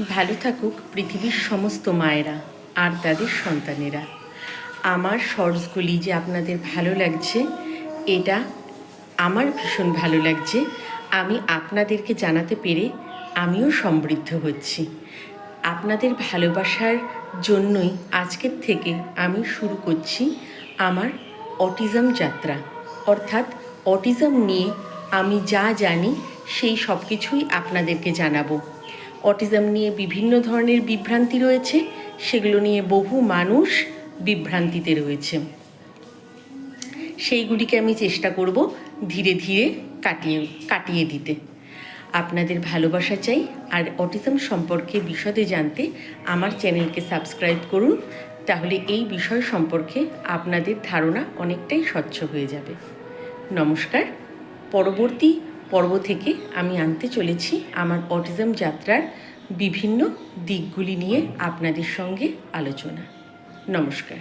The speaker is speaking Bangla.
ভালো থাকুক পৃথিবীর সমস্ত মায়েরা আর তাদের সন্তানেরা। আমার শর্টসগুলি যে আপনাদের ভালো লাগছে, এটা আমার ভীষণ ভালো লাগছে। আমি আপনাদেরকে জানাতে পেরে আমিও সমৃদ্ধ হচ্ছি। আপনাদের ভালোবাসার জন্যই আজকের থেকে আমি শুরু করছি আমার অটিজম যাত্রা। অর্থাৎ অটিজম নিয়ে আমি যা জানি সেই সব কিছুই আপনাদেরকে জানাবো। অটিজম নিয়ে বিভিন্ন ধরনের বিভ্রান্তি রয়েছে, সেগুলো নিয়ে বহু মানুষ বিভ্রান্তিতে রয়েছে। সেইগুলিকে আমি চেষ্টা করব ধীরে ধীরে কাটিয়ে দিতে। আপনাদের ভালোবাসা চাই, আর অটিজম সম্পর্কে বিশদে জানতে আমার চ্যানেলকে সাবস্ক্রাইব করুন। তাহলে এই বিষয় সম্পর্কে আপনাদের ধারণা অনেকটাই স্বচ্ছ হয়ে যাবে। নমস্কার। পরবর্তী পর্ব থেকে আমি আনতে চলেছি আমার অটিজম যাত্রার বিভিন্ন দিকগুলি নিয়ে আপনাদের সঙ্গে আলোচনা। নমস্কার।